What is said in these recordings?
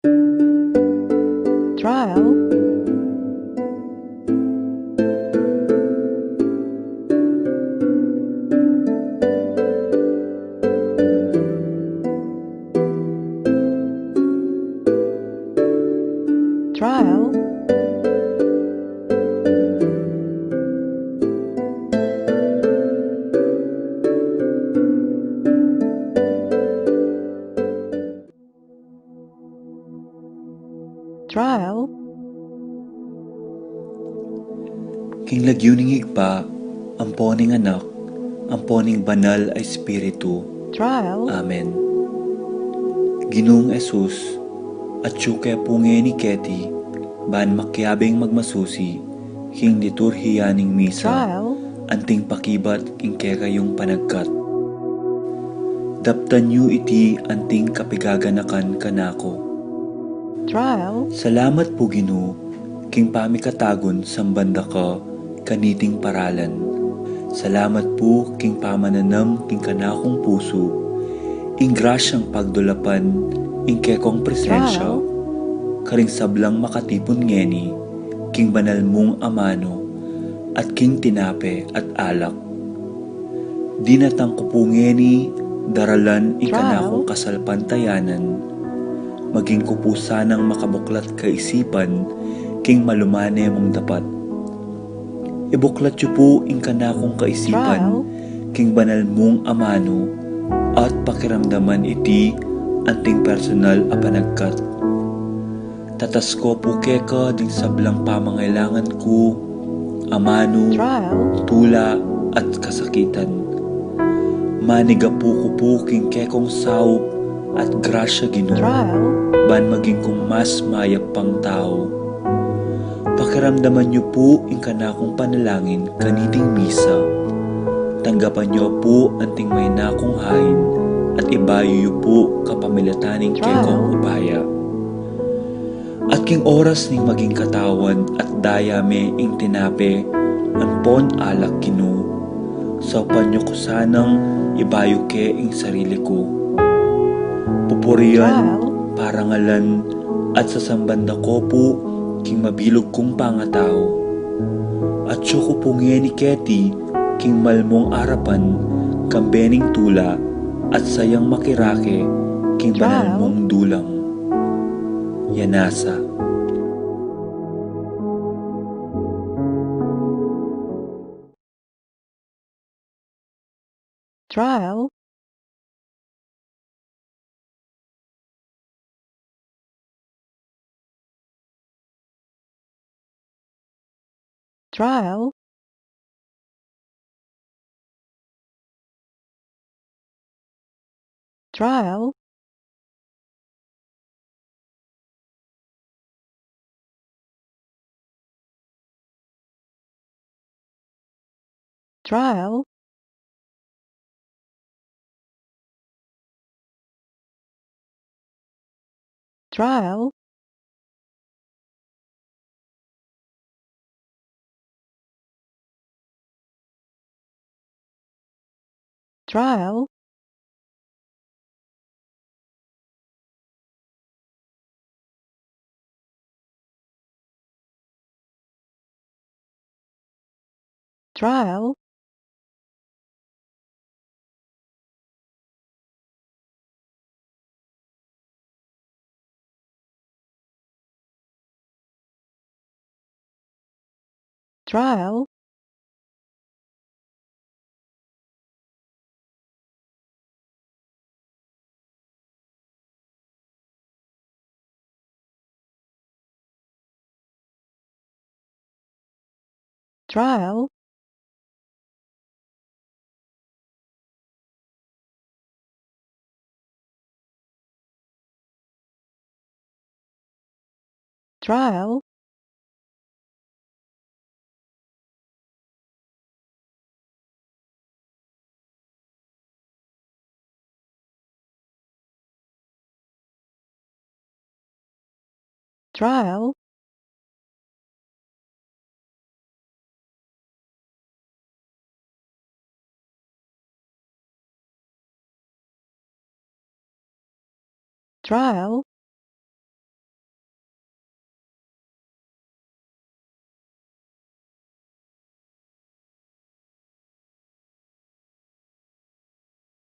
Trial, trial, trial, King lagyuning igpa, amponing anak, amponing banal ay espiritu. trial, Amen. Ginoong Esus, at syuke punge ni Keti, ban makyabing magmasusi, king liturhiyaning misa, trial, anting pakibat king kayong panagkat. Daptan yu iti anting kapigaganakan kanako. trial, Salamat po Ginoo, king pamikatagon sambanda ka, kaniting paralan. Salamat po king pamananam king kanakong puso, ing grasyang pagdulapan, ing kekong presensya, karing sablang makatipon ngeni, king banal mong amano, at king tinape at alak. Dinatang ko po ngeni, daralan ing kanakong kasalpantayanan, maging ko po sanang makabuklat kaisipan, king malumane mong dapat. Ibuklat yu po ing kanakong kaisipan, king banal mong amano, at pakiramdaman iti anting personal a panagkat. Tatas ko po keka ding sablang pamangailangan ko, amano, trial, tula at kasakitan. Maniga po ko po king kekong saup at grasya Ginoo, trial, ban maging kong mas mayak pang tao. Pakiramdaman niyo po ing kanakong panalangin kaniting misa. Tanggapan niyo po anting may nakong hain at ibayo niyo po kapamilataning kekong upaya. At king oras ning maging katawan at dayame ing tinape, ampon alak Ginoo. Saupan niyo ko sanang ibayo ke ing sarili ko. Pupurian, parangalan, at sasambanda ko po king mabilog kong pangatao. At siyo ko pungye ni Keti, king malmong arapan, kambening tula, at sayang makirake, king banal mong dulang. Yanasa. trial, trial, trial, trial, trial, trial, trial, trial, trial, trial, trial, trial,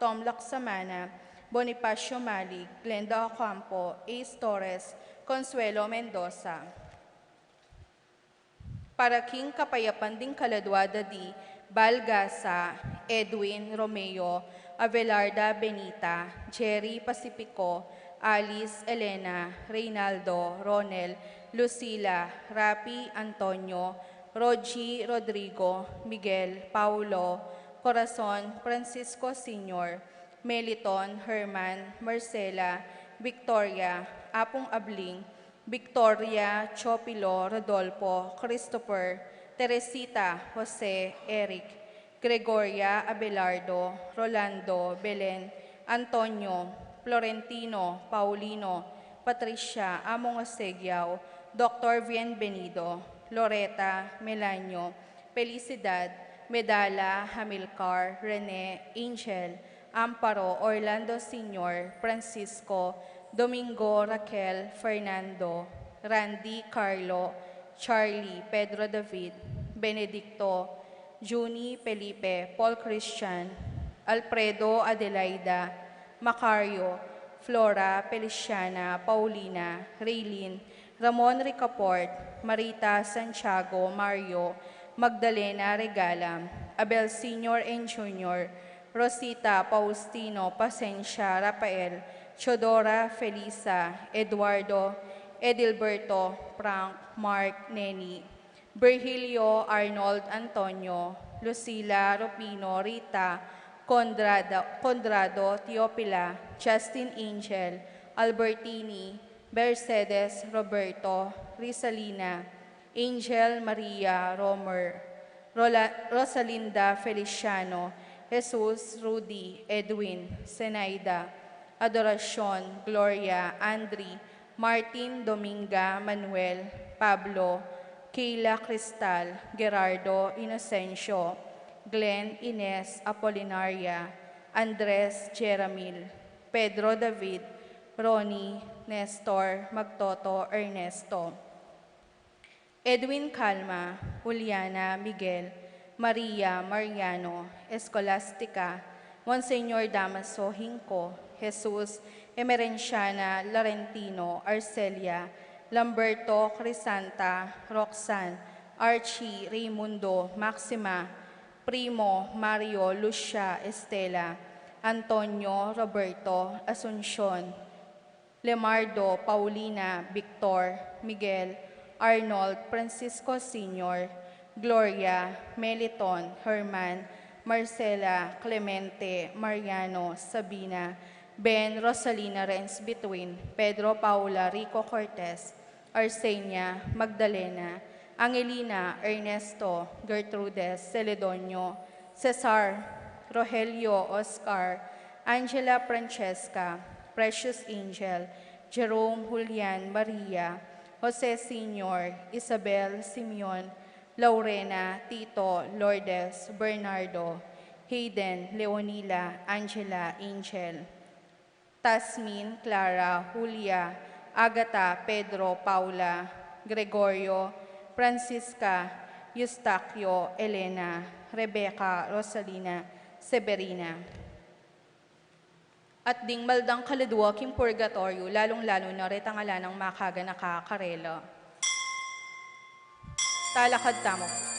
Tom Laksamana, Bonifacio Malig, Glenda Ocampo, Ace Torres, Consuelo Mendoza. Para King Kapayapan ding Kaladwada di Balgasa, Edwin Romeo, Abelarda Benita, Jerry Pacifico, Alice Elena, Reynaldo, Ronel, Lucila, Rapi Antonio, Rogie Rodrigo, Miguel, Paulo, Corazon, Francisco Sr., Meliton, Herman, Marcela, Victoria, Apong Abling, Victoria, Chopilo, Rodolfo, Christopher, Teresita, Jose, Eric, Gregoria, Abelardo, Rolando, Belen, Antonio, Florentino, Paulino, Patricia, Among Osegiao, Dr. Bienvenido, Loreta, Melanio, Felicidad, Medala, Hamilcar, Rene, Angel, Amparo, Orlando Sr., Francisco, Domingo, Raquel, Fernando, Randy, Carlo, Charlie, Pedro David, Benedicto, Juni, Felipe, Paul Christian, Alfredo, Adelaida, Macario, Flora, Feliciana, Paulina, Raylin, Ramon Ricaport, Marita Santiago, Mario, Magdalena Regala, Abel Sr. and Jr., Rosita, Faustino, Pasencia, Rafael, Chodora, Felisa, Eduardo, Edilberto, Frank, Mark, Neni, Virgilio, Arnold, Antonio, Lucila, Rupino, Rita, Condrado, Teopila, Justin Angel, Albertini, Mercedes, Roberto, Risalina, Angel Maria Romer, Rosalinda Feliciano, Jesus, Rudy, Edwin, Zenaida, Adoracion, Gloria, Andri, Martin, Dominga, Manuel, Pablo, Kayla Cristal, Gerardo, Inocencio, Glenn, Ines, Apolinaria, Andres, Jeramil, Pedro David, Ronnie, Nestor, Magtoto, Ernesto, Edwin Calma, Juliana, Miguel, Maria, Mariano, Escolastica, Monseñor Damaso, Hinco, Jesus, Emerenciana, Laurentino, Arcelia, Lamberto, Crisanta, Roxanne, Archie, Raimundo, Maxima, Primo, Mario, Lucia, Estela, Antonio, Roberto, Asuncion, Lemardo, Paulina, Victor, Miguel, Arnold, Francisco Sr., Gloria, Meliton, Herman, Marcela, Clemente, Mariano, Sabina, Ben, Rosalina Renz Between, Pedro Paula, Rico Cortez, Arsenia, Magdalena, Angelina, Ernesto, Gertrudes, Celedonio, Cesar, Rogelio, Oscar, Angela Francesca, Precious Angel, Jerome, Julian, Maria, Jose Sr., Isabel, Simeon, Laurena, Tito, Lourdes, Bernardo, Hayden, Leonila, Angela, Angel, Tasmin, Clara, Julia, Agata, Pedro, Paula, Gregorio, Francisca, Eustaquio, Elena, Rebecca, Rosalina, Severina. At ding maldang kaludwa kim purgatorio, lalong-lalo na retangala ng makaga nakakarela. Talakad tamo.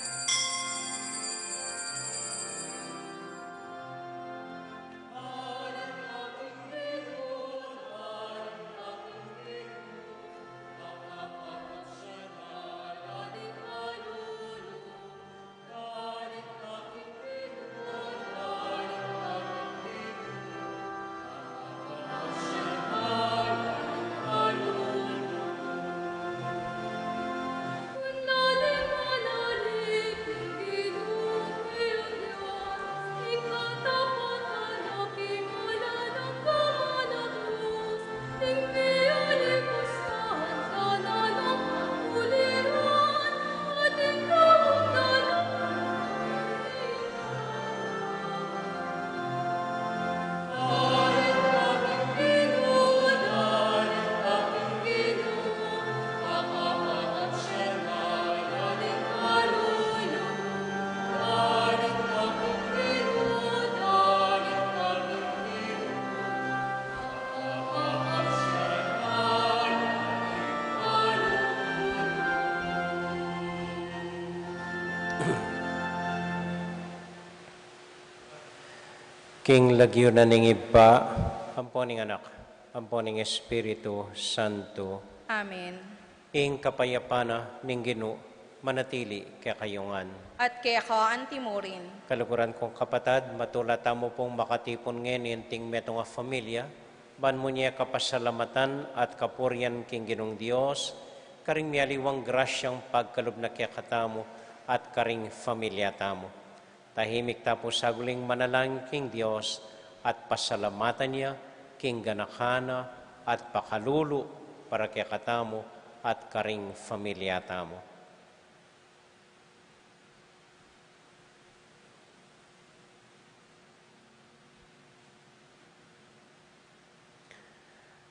King lagyo na ning iba, amponing anak, amponing Espiritu Santo, Amen. ing kapayapana ning Ginoo manatili kaya kayungan. At kaya ka antimurin. Kaluguran kong kapatad, matulata mo pong makatipon ngayon ting metong nga familia, ban mo niya kapasalamatan at kapuryan king Ginong Dios, karing mialiwang grasyang pagkalub na kaya katamo at karing familia tamo. Tahimik tapos saguling manalangin king Dios at pasalamatan niya king ganakana at pakalulu para kaya katamo at karing familia tamo.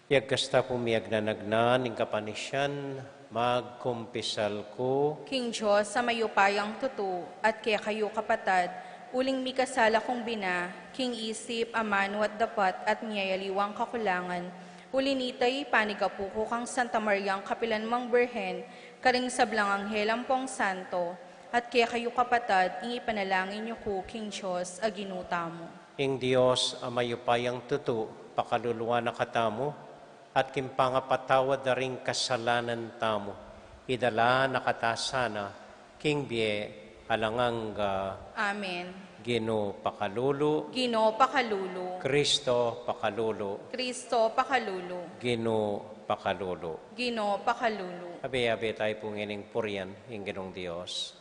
Yagkasta pumiyag na nagnan, ing kapanisyan, magkumpisal ko. King Diyos sa mayupayang tutu, at kaya kayo kapatad, uling mikasala kong bina, king isip, amano at dapat, at niyayaliwang kakulangan. Ulinitay panigapuko kang Santa Mariang Kapilan Mang Berhen, karing sablang anghelang pong santo, at kaya kayo kapatad, ipanalangin niyo ko, King Diyos, aginuta mo. Ing Diyos, amayupayang tutu, pakaluluwa na katamo, at kimpangapatawad na rin kasalanan tamo. Idala nakatasana, king bie, alanganga, Amen. Ginoo pakalulu, Ginoo pakalulu, Kristo pakalulu, Kristo pakalulu, Ginoo pakalulu. Ginoo pakalulu. Abi-abi tayo pong ining purian, ing Ginong Diyos.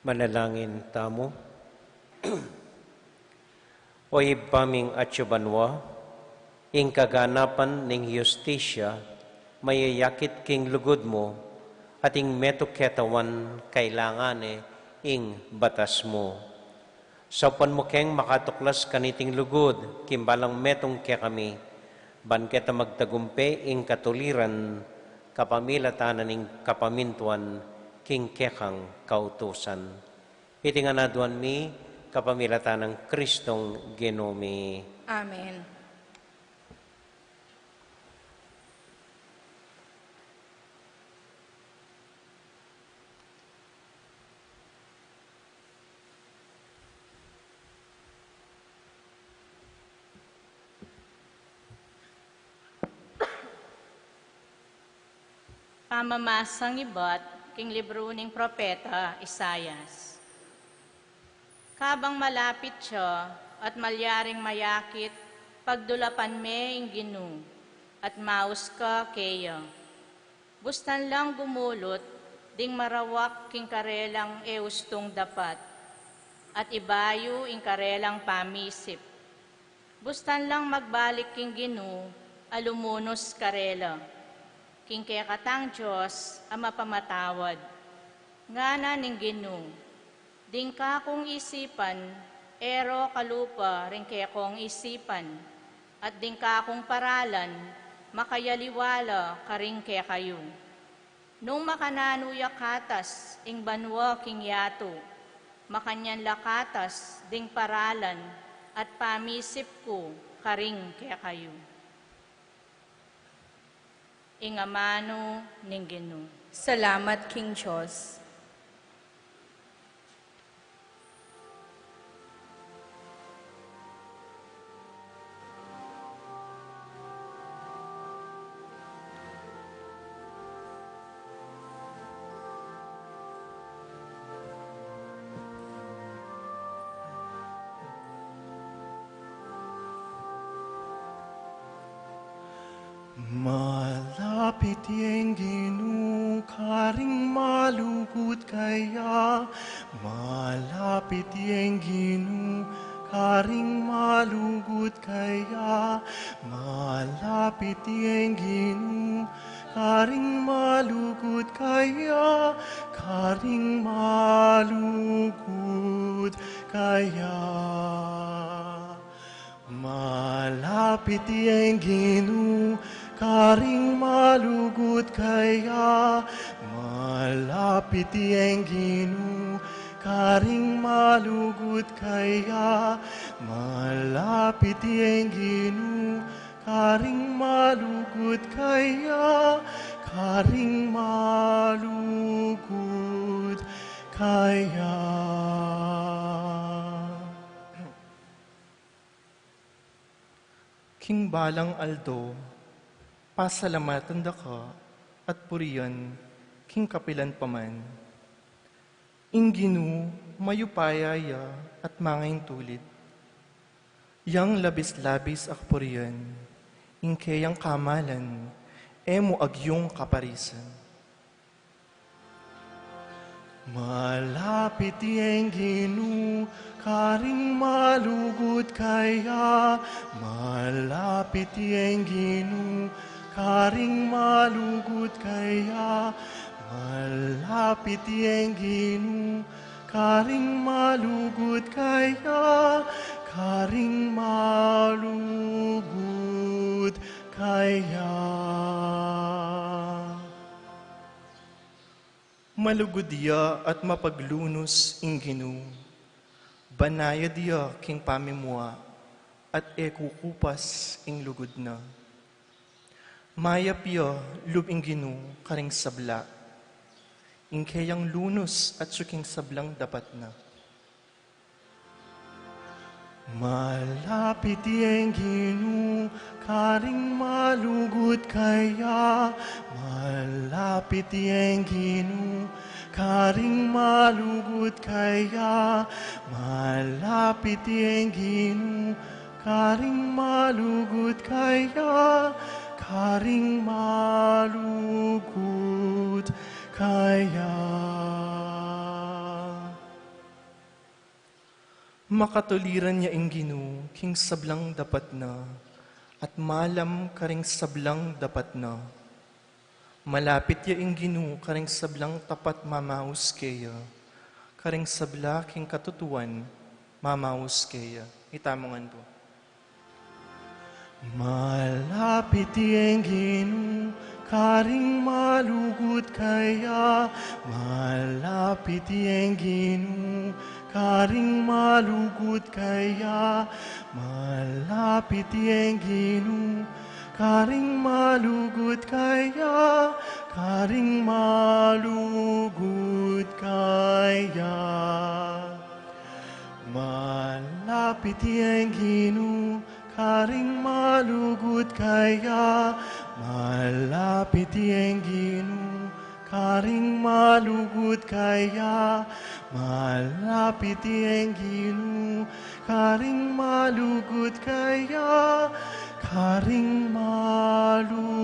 Manalangin tamo. O ibaming atsubanwa, ing kaganapan ning justisya, mayayakit king lugod mo, at ing meto ketawan kailangan ing batas mo. Saupan mo keng makatuklas kaniting lugod, kimbalang metong kaya kami, ban keta magtagumpe ing katuliran, kapamilatanan ing kapamintuan, king kekang kautusan. Iti nga naduan mi, kapamilatan ng Kristong Ginumi. Amen. Pamamasang iba't king libro ning propeta Isayas. Kabang malapit siya at malyaring mayakit, pagdulapan me ing Ginu, at maus ka keya. Bustan lang gumulot, ding marawak king karelang eustong dapat, at ibayo ing karelang pamisip. Bustan lang magbalik king Ginu, alumunos karela. King kaya katang Diyos ang mapamatawad. Ngana ning Ginu, ding ka kong isipan, ero kalupa rin kaya kong isipan, at ding ka kong paralan, makayaliwala ka rin kaya kayo. Nung makananuya katas, ing banwa king yato, makanyan lakatas, ding paralan, at pamisip ko ka rin kaya kayo. Ingamano ning Ginu. Salamat, King Diyos. Malapit yung Ginu, karing malugod kaya. Malapit yung Ginu, karing malugod kaya. Malapit yung Ginu, karing malugod kaya. Karing malugod kaya. Malapit yung Ginu, karing malugod kaya. Malapit yung Ginu, karing malugod kaya. Malapit yung Ginu, karing malugod kaya. Karing malugod kaya. King Balang Aldo, pasalamatan da ka at puriyan, king kapilan paman. Inginu, mayupayaya at mangain tulid. Yang labis-labis ak puriyan, ingkayang kamalan, emo agyong kaparisan. Malapit yung Ginu, karing malugod kaya. Malapit yung Ginu, karing malugod kaya. Malapit yung Ginu, karing malugod kaya. Karing malugod kaya. Malugod diya at mapaglunos ing Ginu. Banaya diya king pamimua at ekukupas ing lugod na. Mayap ya lub ing Ginu karing sabla. Ing kayang lunos at suking sablang dapat na. Malapit yung Ginu, karing malugod kaya. Malapit yung Ginu, karing malugod kaya. Malapit yung Ginu, karing malugod kaya. Karing malugod kaya. Makatuliran niya ing Ginu, king sablang dapat na, at malam karing sablang dapat na. Malapit ya ing Ginu, karing sablang tapat mamaus kaya, karing sabla king katutuan, mamaus kaya. Itamongan po. Malapit yung Ginu, karing malugod kaya. Malapit yung Ginu, karing malugod kaya, malapit yang Ginoo, karing malugod kaya, karing malugod kaya. Malapit yang Ginoo, karing malugod kaya, malapit yang Ginoo, karing malugod kaya, malapit yang Ginoo, karing malugod kaya, karing malugod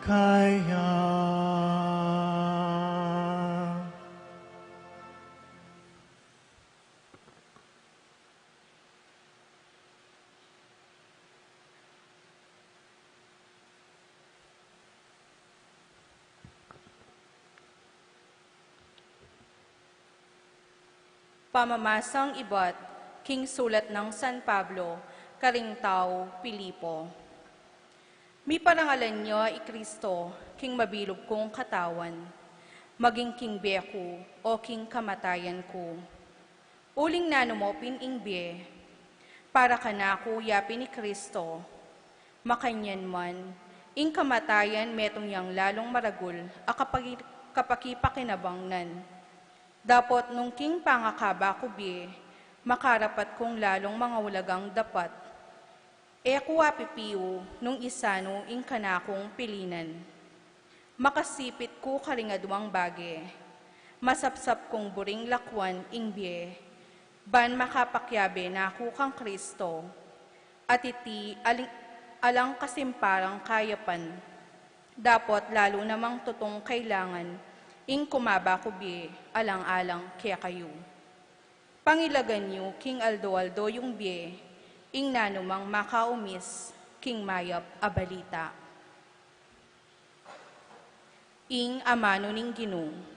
kaya. Pamamasang ibat, King Sulat ng San Pablo, Karingtao, Pilipo. Mi parangalan niyo i Kristo, King mabilog kong katawan, maging King beku o King kamatayan ko. Uling nanumopin ingbe, para kanako yapin ni Kristo, makanyan man, ing kamatayan metong yang lalong maragul, kapakipakinabangnan. Dapot nung king pangakaba ko biye, makarapat kong lalong mga ulagang dapat. E ako apipiyo nung isano ing kanakong pilinan. Makasipit ko karingaduang bage, masapsap kong buring lakwan ing biye, ban makapakyabe na ako kang Kristo, at iti alang kasimparang kayapan, dapot lalo namang tutong kailangan, ing kumaba ko biye, alang-alang kaya kayo. Pangilagan niyo, King Aldo yung biye, ing nanumang makaumis, King Mayap abalita. Ing amano ning Ginoo.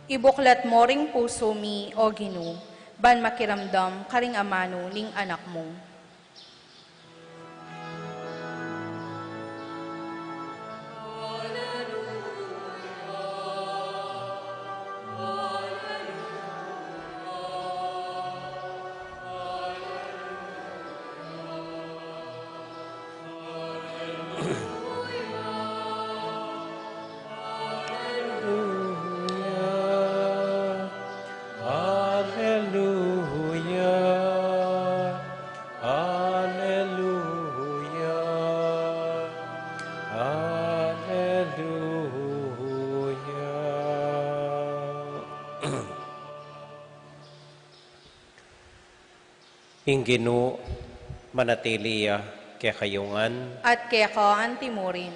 Ibuklat mo ring puso mi, o Ginoo, ban makiramdam karing amano ning anak mo. Inginu manatiliya kaya kayungan, At kaya ka antimurin,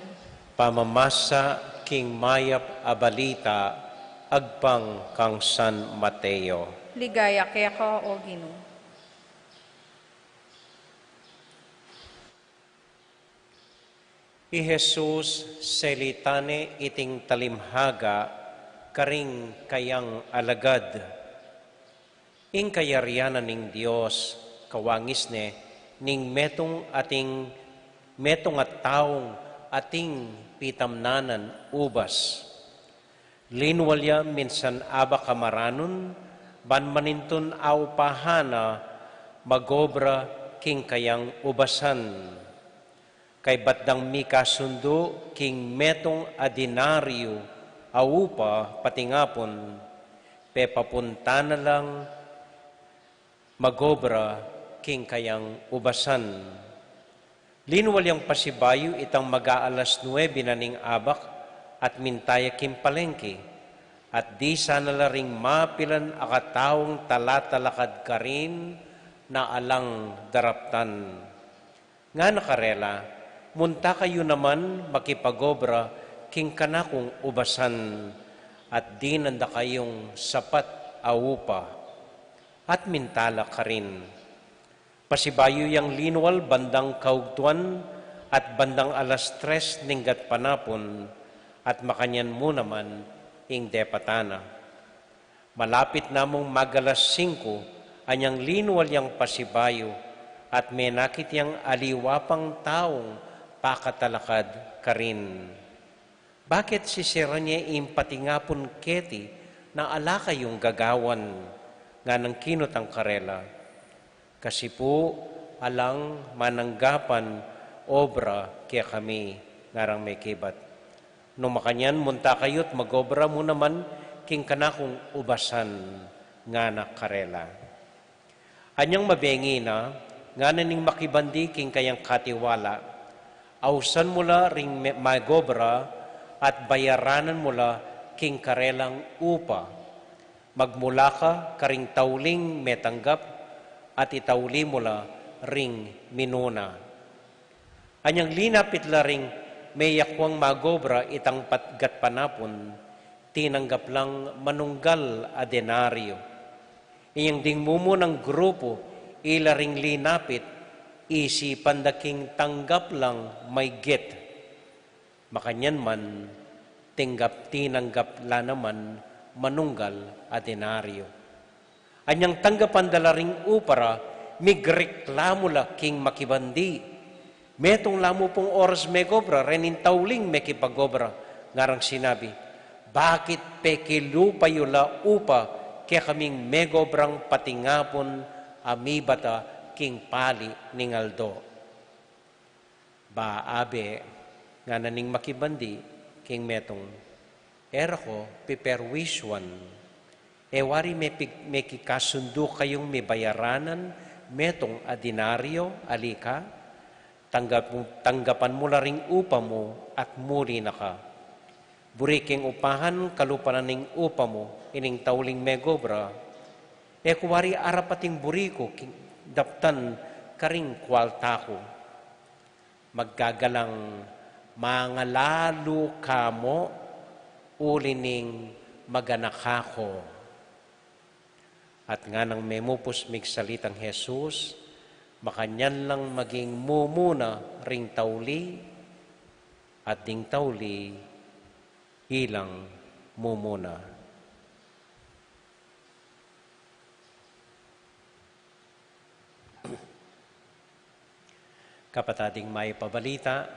pamamasa king mayap abalita, agpang kang San Mateo. ligaya kaya ka, o Ginoo. I Jesus selitane iting talimhaga, karing kayang alagad. Ing kayaryanan ning Dios, kawangis ne, ning metong at taong ating pitamnanan ubas. Linwalya minsan aba kamaranon, ban manintun aw pahana, magobra king kayang ubasan. Kay batdang mi kasundo king metong adinaryo, aupa patingapon, pe papunta na lang magobra king kayang ubasan. Linwalyang pasibayo itang mag-aalas 9 na ning abak at mintaya kim palengke. At di sana la ring mapilan akataong talatalakad ka rin na alang daraptan. Nga nakarela, munta kayo naman makipagobra king kanakong ubasan at di nanda kayong sapat aupa at mintala ka rin. Pasibayo yang linwal bandang kaugtuan at bandang alas 3 ninggat panapon at makanyan mo naman ing depatana. Malapit namong magalas 5 anyang linwal yang pasibayo at may nakit yang aliwapang taong pakatalakad ka rin. Bakit sisira niya impatingapon keti na ala kayong gagawan nga ng kinot ang karela? Kasi po alang mananggapan obra kaya kami ngarang may kibat. No makanyan, munta kayo't magobra mo naman king kanakong ubasan nga nakarela. Anyang mabengi na, nga naning makibandi king kayang katiwala, ausan mula ring magobra at bayaranan mula king karelang upa. Magmula ka karing tauling metanggap at itauli mula ring minuna. Anyang linapit la ring may yakwang magobra itang patgat panapon, tinanggap lang manunggal a denaryo. Iyang dingmumo ng grupo, ilaring linapit, isipan daking tanggap lang may get. Makanyan man, tinanggap la naman manunggal a denaryo. Anyang tanggapan dalaring upara, migreklamo la king makibandi. Metong lamo pong oras megobra, renin tauling mekipagobra. Ngarang sinabi, bakit pekilupayo la upa kaya kaming megobrang patingapon amibata king pali ningaldo. Baabe nga naning makibandi king metong erako piperwiswan. Ewari mekikasundo kayong may bayaranan metong adinaryo alika. Tanggapan mo la ring upa mo at muli na ka. Buriking upahan kalupanan ning upa mo ining tauling megobra. E kuwari arapating buriko daptan karing kwaltako. Maggagalang mangalalo kamo ulining maganakako. At nga nang memupos migsalitang Jesus, makanyan lang maging mumuna ring tauli at ding tauli ilang mumuna. Kapatading may pabalita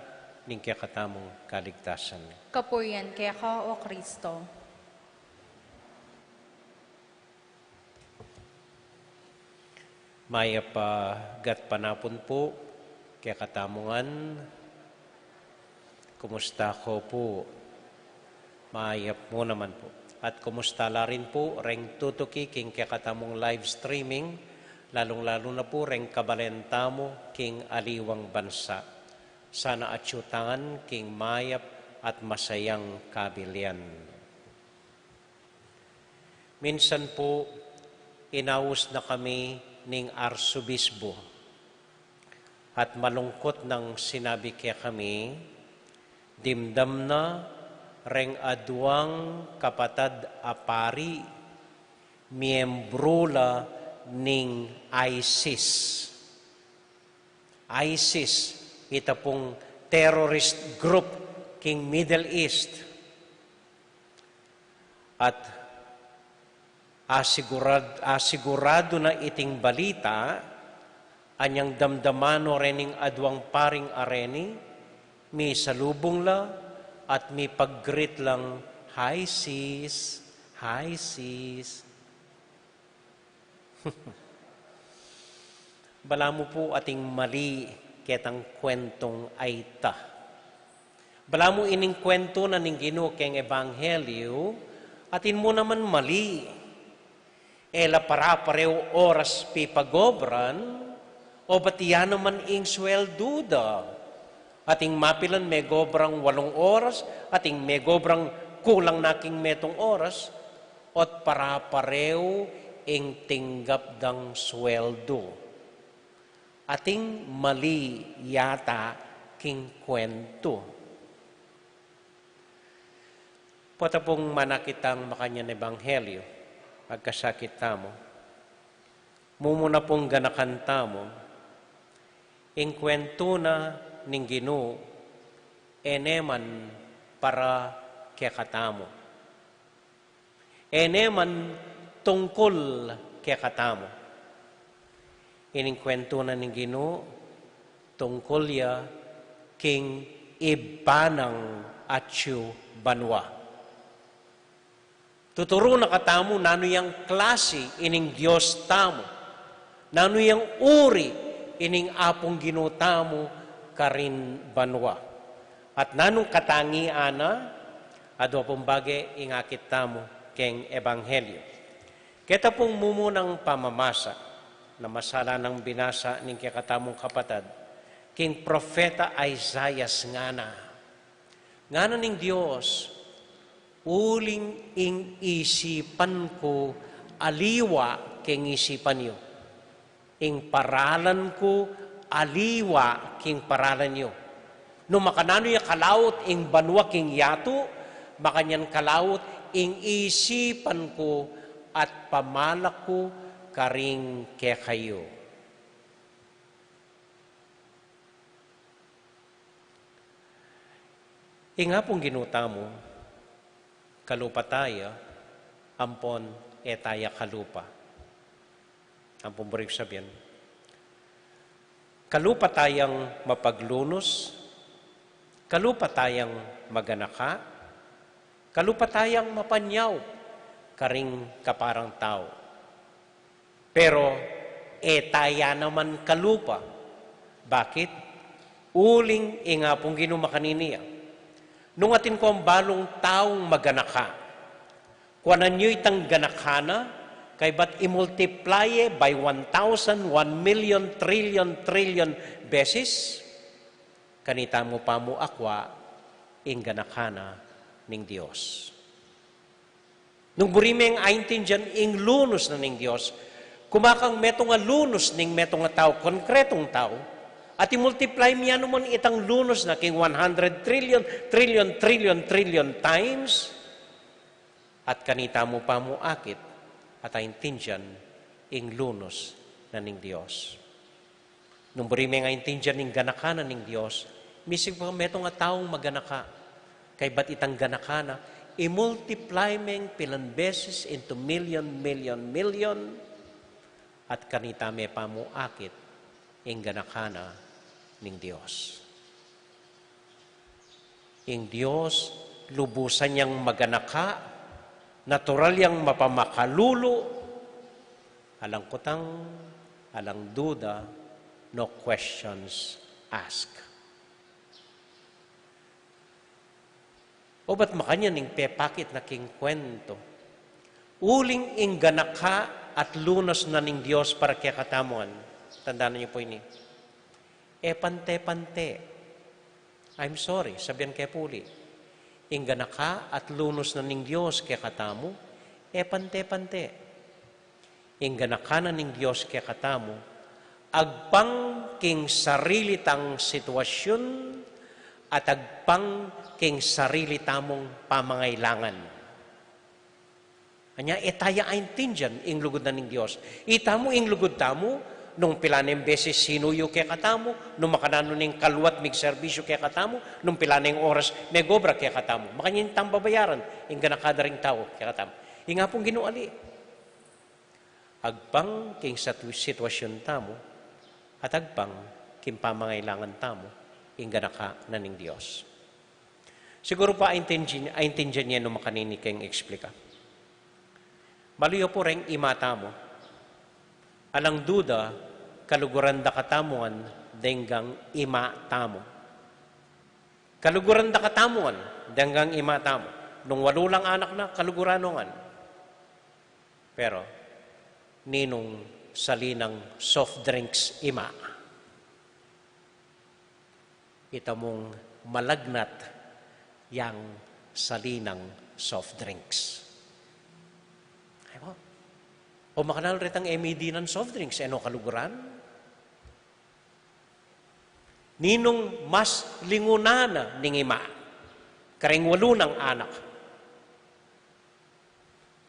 ning kakatamong kaligtasan. Kapurian kaya ka, O Kristo. Maya pa gat panapon po, kaya katamungan, kumusta ko po, mayap mo naman po. At kumusta la rin po, reng tutuki king kaya katamong live streaming, lalong-lalo na po reng kabalenta mo king aliwang bansa. Sana atyutangan king mayap at masayang kabilyan. Minsan po, inaus na kami ning arsobisbo at malungkot nang sinabi kaya kami, dimdam na reng aduang kapatad apari miyembro la ning ISIS. ISIS, ita pong terrorist group king Middle East. At asigurado na iting balita, anyang damdamano rening adwang paring areni, mi salubong la at mi pag-greet lang, hi sis, hi sis. Bala mo po ating mali ketang kwentong aita. Bala mo ining kwento na ning Ginoo keng ebanghelyo, atin mo naman mali. Ela para pareo oras pipagobran, o batiya naman ing swelduda. Ating mapilan may gobrang 8 oras, ating may gobrang kulang naking metong oras, ot parapareo ing tinggap dang sweldo. Ating mali yata king kwento. Potapong manakitang makanyan ebanghelyo, agkasakit tamo. Mumuna pong ganakan tamo, ing kwento na ning Ginoo, eneman para kekatamo. Eneman tungkol kekatamo. Ining kwento na ning Ginoo, tungkol ya king ibanang atyo banwa. Tuturo na katamo, nano yung klase ining Diyos tamo. Nano yung uri ining apong ginutamo karin banwa. At nanong katangian na, ado pong bagay ingakit tamo keng ebanghelyo. Kita pong mumunang pamamasa na masala ng binasa ning kakatamong kapatad, king Propeta Isaiah ngana. Ngana ning Diyos, uling ing isipan ko, aliwa king isipan niyo. Ing paralan ko, aliwa king paralan niyo. No makanano yung kalawot ing banwa king yato, makanyan kalawot ing isipan ko at pamalak ko karing ke kayo. Inga pong ginuta mo, kalupa taya, ampon etaya kalupa. Ampon burik sabihin. Kalupa tayang mapaglunos, kalupa tayang maganaka, kalupa tayang mapanyaw, karing kaparang tao. Pero etaya naman kalupa. Bakit? Uling inga pong ginumakaniniya. Nung atin ko ang balong taong maganaka, kuwanan nyo itang ganakana, kay ba't imultiply by 1,000, 1 million, trillion beses, kanita mo pa mo akwa, ing ganakana ning Diyos. Nung burimeng aintin dyan, ing lunos na ning Diyos, kumakang metong nga lunos ning metong nga tao, konkretong tao, at i-multiply miya naman itang lunos na king 100 trillion times, at kanita mo pa mo akit, at aintindihan ing lunos na ning Diyos. Nung burime nga aintindihan ing ganakana ning Diyos, misig pa metong nga taong maganaka, kay ba't itang ganakana, i-multiply meng pilan beses into million, at kanita me pa mo akit, ing ganakana ning Diyos. Ing Diyos, lubusan niyang maganaka, natural yang mapamakalulo, alang kutang, alang duda, no questions asked. O ba't makanya ning pepakit na king kwento? Uling ing ganaka at lunas na ning Diyos para kaya katamuan. Tandaan niyo po ini. Pante-pante. I'm sorry, sabihan kay puli. Ing ganaka at lunos na ning Diyos kaya katamu, pante-pante. Ing ganaka na ning Diyos kaya katamu, agpang king sarili tang sitwasyon at agpang king sarili tamong pamangailangan. Anya, etaya aintindihan ing lugod na ning Diyos. Itamo ing lugod tamo, nung pilaning beses sinuyo kaya katamo, nung makanano ning kaluwat mig serbisyo kaya katamo, nung pilaning oras may gobra kaya katamo. Makanyang tambabayaran, ing ganakada ring tao kaya katamo. Inga pong ginuali. Agpang king sitwasyon tamo, at agpang king pamangailangan tamo, ing ganaka na ning Diyos. Siguro pa aintindihan niya nung makanini kayong eksplika. Maluyo po rin imata mo, alang duda, kaluguran da katamuan, denggang ima tamo. Kaluguran da katamuan, denggang ima tamo. Nung walulang anak na, kaluguranongan. Pero, ninong salinang soft drinks ima. Ita mong malagnat yang salinang soft drinks. Ay mo. O makanal retang MED ng soft drinks, ano kaluguran? Ninong mas lingunana ning ima, karing walo ng anak.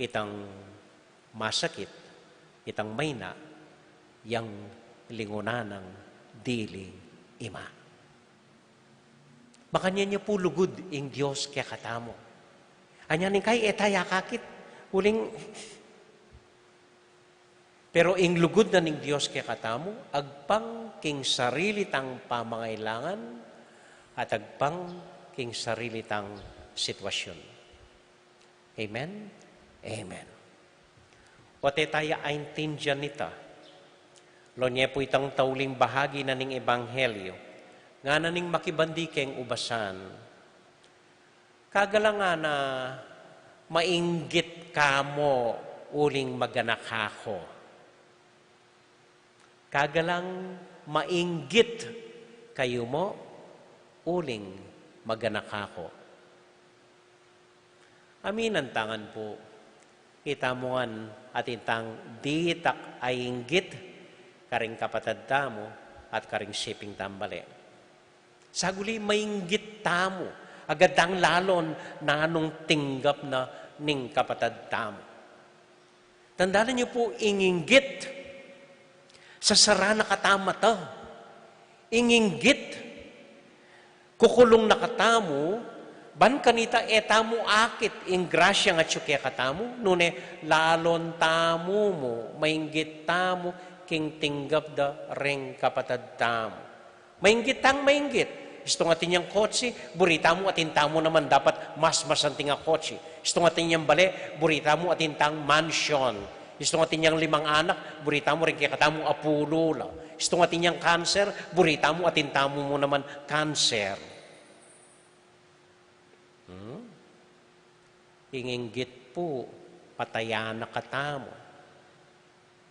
Itang masakit, itang mayna, yang lingunanang dili ima. Makanya niya po lugod ing Diyos kaya katamo. Anyanin kay etaya kakit, uling. Pero ing lugod na ning Diyos kaya katamo, agpang king sarili tang pamangailangan at agpang king sarili tang sitwasyon. Amen? Amen. O tetaya aintindihan nita, lo niya po itang tauling bahagi na ning ebanghelyo, nga na ning makibandi keng ubasan, kagala nga na mainggit kamo uling maganak ako. Kagalang mainggit kayo mo uling maganak ako. Aminan tangan po, itamuan at intang ditak ay inggit karing kapatad tamo at karing shipping tambale. Saguli mainggit tamo, agadang lalon na anong tinggap na ning kapatad tamo. Tandaan niyo po, inginggit sa sarana katama ta. Inginggit, kukulong nakatamo, ban kanita etamo akit, ing grasya nga tsuke katamo, nune lalon tamo mo, mainggit tamo, king tinggap da ring kapatad tamo. Mainggit tang mainggit. Isto nga tinyang kotse, burita mo at intamo naman dapat mas masanting nga kotse. Isto nga tinyang bale, burita mo at intang mansion. Isto nga tinyang 5 anak, burita mo rin kaya katamo apulo la. Isto nga tinyang cancer, burita mo at intamo mo naman cancer. Inginggit po, patayan na katamo.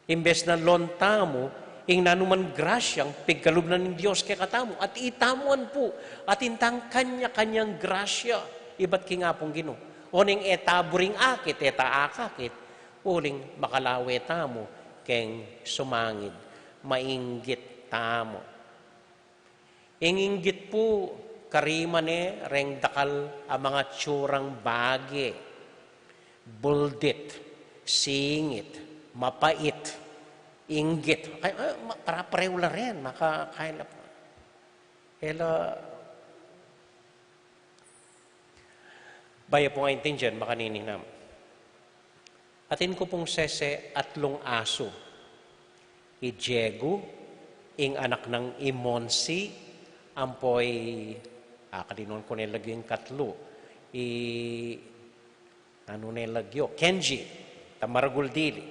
Imbes na lontamo, ing nanuman grasyang pigkalubnan ng Diyos kay katamo. At itamuan po, at intang kanya-kanyang grasya. Iba't kingapong Ginoo. Oning etaburing akit, eta akakit, uling makalawe tamo, keng sumangid, mainggit tamo. Inginggit po, karimane, reng dakal ang mga tsurang bagi, buldit, singit, mapait, inggit. Para pareho la rin, makakaila po. Ela, baya po nga intindihan, makanininam. Atin ko pong sese atlong aso. I Diego, ing anak ng Imonsi, ampoy, kalinon ko nilagyo yung katlo. Nilagyo? Kenji, Tamaragul-dili.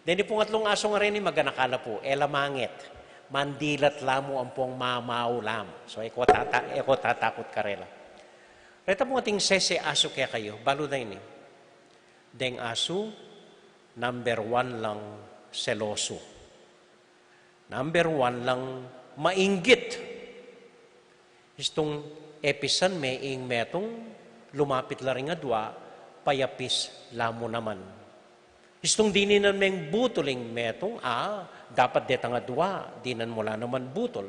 Then pong atlong aso nga rin, maganakala po, elamangit, mandilat lamo ang pong mamaw lam. So, eko tatakot ka rela. Reta po ating sese aso kaya kayo, balo na ini. Deng aso, number 1 lang seloso. Number 1 lang mainggit. Istong episan may ing metong lumapit la rin nga dua, payapis lamo naman. Istong dininan meng butoling metong, dapat deta nga dua, dinan mula naman butol.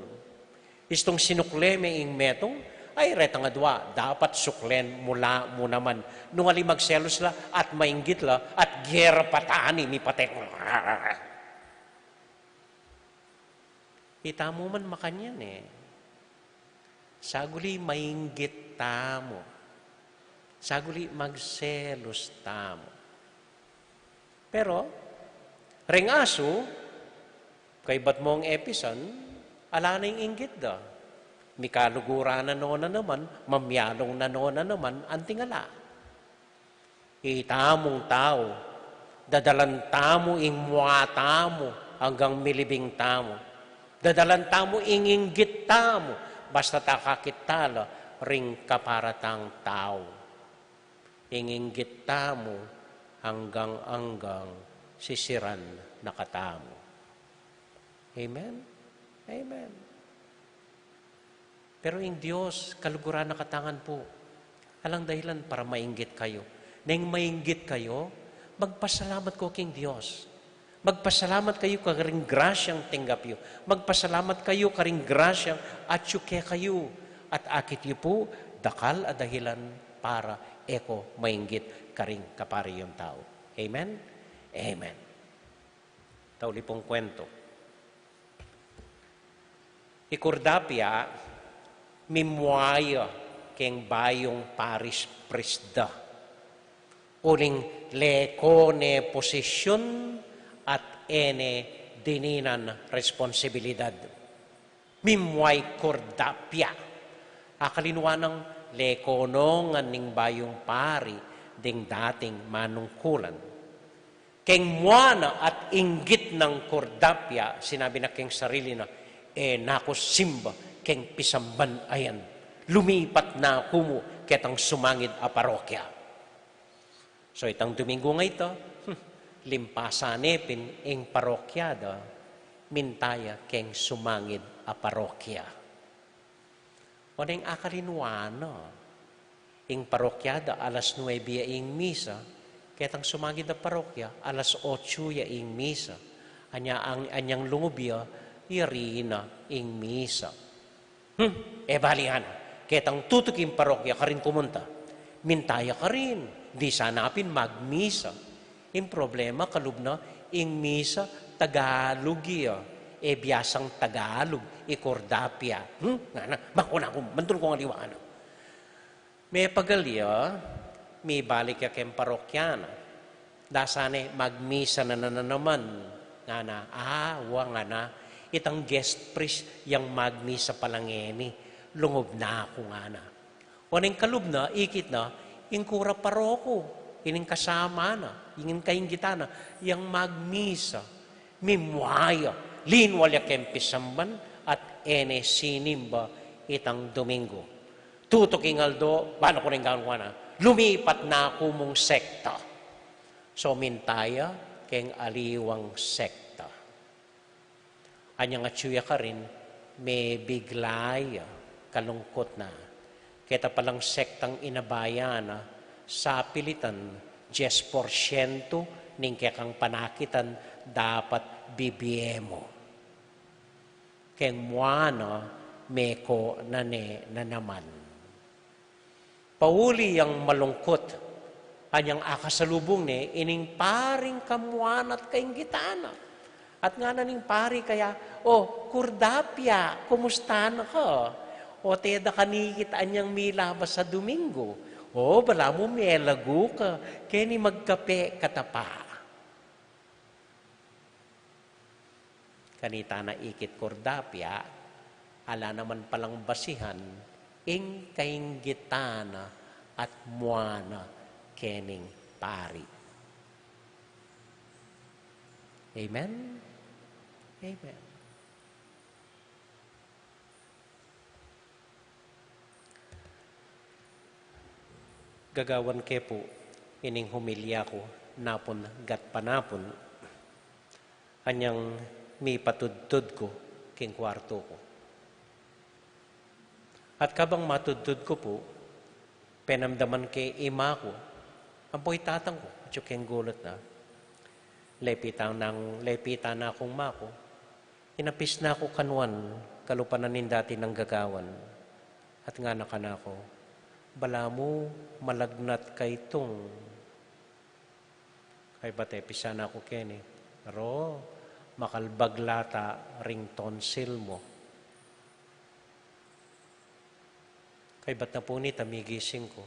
Istong sinukle may ing metong, ay reta nga dua, dapat suklen mula mo naman. Nung ali magselos la at mainggit la at gera patani ni patek. Ita mo man makanyan eh. Saguli mainggit tamo. Saguli magselos tamo. Pero, ring aso, kay ba't mong episan, ala na yung inggit da. Mikalugura na noon na naman, mamyalong na noon na naman, antingala. Itamong tao, dadalan tamo ing mua tamo, hanggang milibing tamo. Dadalan tamo ing inggit tamo, basta takakitala, ring kaparatang tao. Inginggit tamo, hanggang sisiran na katamo. Amen? Amen. Pero yung Diyos, kaluguran na katangan po. Alang dahilan para mainggit kayo. Nang mainggit kayo, magpasalamat ko king Dios. Magpasalamat kayo karing grasyang tinggap yu. Magpasalamat kayo karing grasyang atsuke kayo. At akit yu po, dakal at dahilan para eko mainggit karing kapari yung tao. Amen? Amen. Tauli pong kwento. Ikordapya, mimwaya keng bayong Paris Presda. Uling lekone posisyon at ene dininan responsibilidad. Mimway kordapya. Akalinuanang lekono nga ning bayong pari ding dating manungkulan. Keng muana at inggit ng kordapya, sinabi na keng sarili na, nakos simba keng pisamban ayan. Lumipat na kumu ketang sumangid a parokya. So itang Domingo nga ito, limpasanepin ing parokyada, mintaya keng sumangid a parokya. O nang akalinuano, ing parokyada alas 9 ing misa, ketang sumangid a parokya, alas 8 ing misa, anyang lungubya, irina ing misa. Balihan, ketang tutukin parokya ka rin pumunta, mintaya ka rin, di sanapin magmisa. Yung problema, kalubna, ing misa, Tagalog iya. Biyasang Tagalog, ikordapya. Bako na akong, mandun ko nga liwanag. May pagalya, may balik ya kem parokyana. Dasane, magmisa na naman. Nga na, itang guest priest, yung magmisa palangeni, lungob na ako nga na. O nang kalubna, ikit na, yung kura paroko, ining kasama na, ingin kayong gitana, yung magmisa, mimwaya, linwalya kempisamban, at ene sinimba itang Domingo. Tutuking aldo, paano ko rin gano'n na, lumipat na ako mong sekta. So mintaya, keng aliwang sekta. Anyang atsuya ka rin, may biglaya, kalungkot na. Kita palang sektang inabayana, sa pilitan, 10% ning kekang panakitan dapat BBM. Keng muana meko na naman. Pauli yang malungkot, anyang akasalubong ining paring kamuan at kaing gitana. At nga na ning pari kaya, kurdapya, kumusta na ka? O teda kanikit anyang milabas sa Domingo. Bala mo may lagu ka, kaya ni magkape katapa. Kanita na ikit kordapya, ala naman palang basihan, ing kaing gitana at muana kening pari. Amen? Amen. Gagawan ke po, ining humilya ko, napon gat panapon, anyang may patudtud ko, king kwarto ko. At kabang matudtud ko po, penamdaman ke ima ko, ang po'y tatang ko, at yung gulot na, lepitan na akong mako, inapis na ako kanwan, kalupanan dati ng gagawan, at nga nakanako, bala mo malagnat kay tong. Kay bate, pisa na ako kene. Pero, makalbaglata ring tonsil mo. Kay bat na po ni tamigising ko.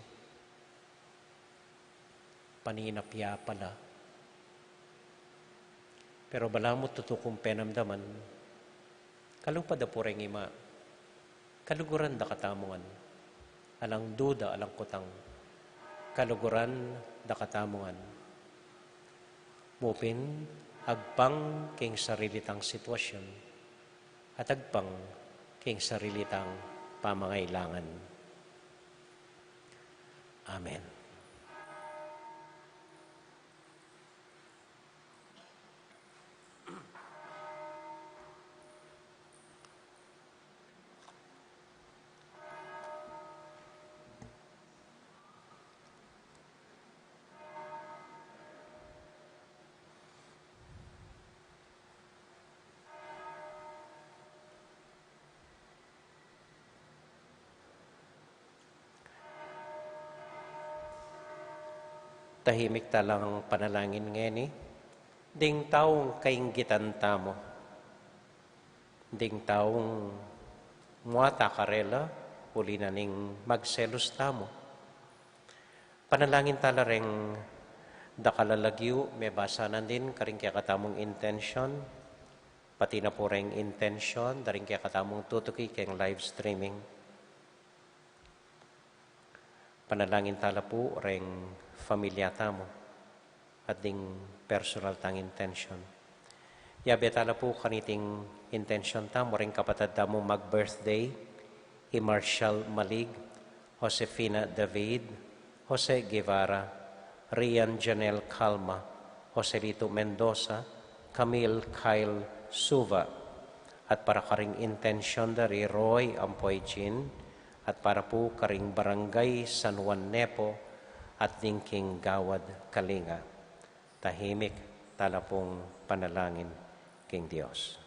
Paninapya pala. Pero bala mo tutukong penamdaman. Kalupad na po rin ima. Kaluguran da katamungan. Alang duda, alang kutang, kaluguran, dakatamungan. Mupin, agpang king sarilitang sitwasyon, at agpang king sarilitang pamangailangan. Amen. Tahimik talang panalangin ngeni. Ding taong kainggitan tamo. Ding taong muata karela, uli na ning magselos tamo. Panalangin tala ring dakalalagyo, may basanan din, karing kaya katamong intention, pati na po ring intention, daring kaya katamong tutuki kayang live streaming. Panalangin tala po ring familia tamo, at ding personal tang intention. Yabe tala po kaniting intention tamo, ring kapatid tamo mag-birthday, Marshall Malig, Josefina David, Jose Guevara, Rian Janel Calma, Joselito Mendoza, Camille Kyle Suva, at para karing intention dari Roy Ampoy Chin, at para po karing Barangay San Juan Nepo, at Dingking Gawad Kalinga. Tahimik tala pong panalangin king Diyos.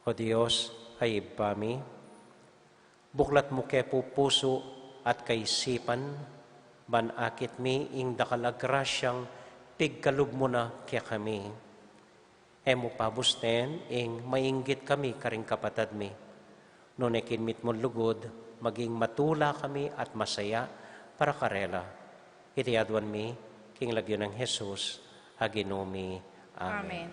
O Diyos, ay ibami, buklat mo ke puso at kaisipan, ban akit mi ing dakalagrasyang pigkalub mo na kaya kami. Emo pabusten ing mainggit kami karing kapatad mi. Nunekin mit mo lugod, maging matula kami at masaya para karela. Itiadwan mi, king lagyo ng Jesus, aginumi. Amen. Amen.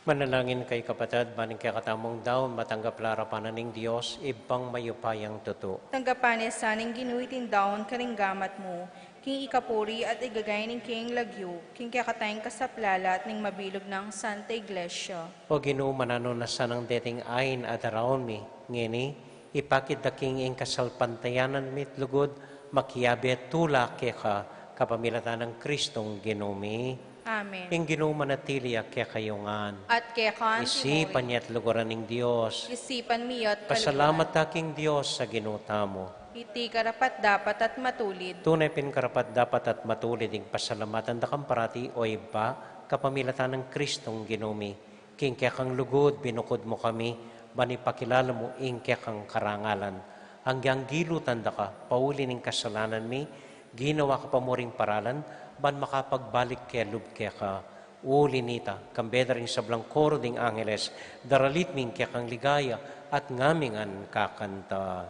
Manalangin kay kapatid, maning kaya katamong daw, matanggap larapanan ng Diyos, ibang mayupayang tuto. Tanggapan saning ginuitin daon karinggamat mo, king ikapuri at igagay ng king lagyo, king kakatayang kasaplala at ning mabilog ng Santa Iglesia. O Ginoo manano na sanang dating ayin at around me, ngini, ipakit da king ing kasalpantayanan mit lugod, makiyabe tula kaya ka, kapamilatan ng Kristong Ginoomi. Amen. Ing Ginoo manatili kaya kayungan. At kaya kan Isipan niya at lugaran ng Diyos. isipan miyot Pasalamat taking Diyos sa ginutamo. iti karapat dapat at matulid. Tunay pinkarapat dapat at matulid ing pasalamatan da kang parati o iba kapamilatan ng Kristong Ginoomi. King kaya kang lugod, binukod mo kami, banipakilala mo ing kaya kang karangalan. Hanggang gilutan da ka, pauli ng kasalanan mi, ginawa ka pa mo ring paralan, ban makapagbalik kaya lub kaya ka, uli nita, kambeda rin sa blangkoro ding angeles, daralit ming kaya kang ligaya, at ngamingan kakanta.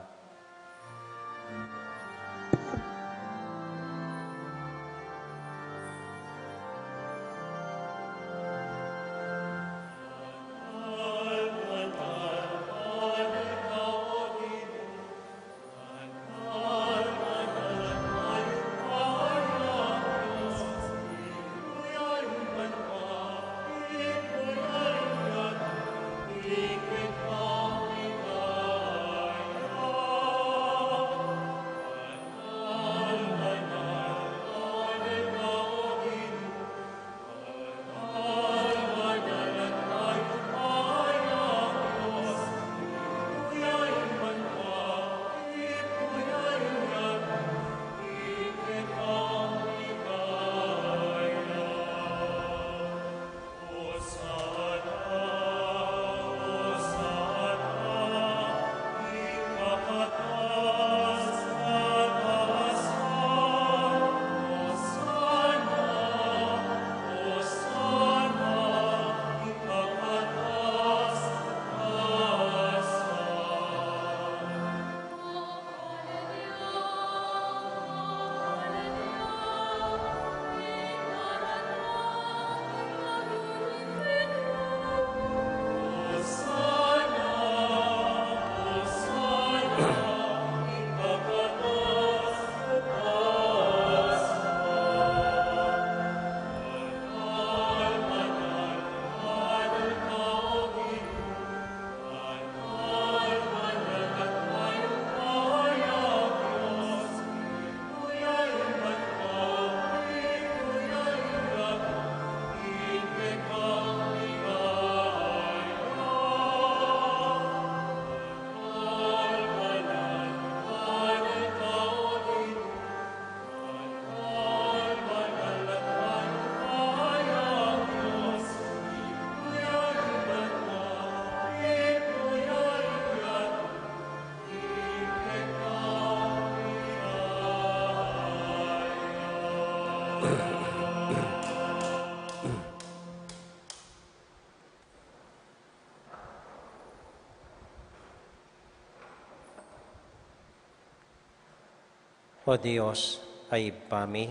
O Diyos ay pami,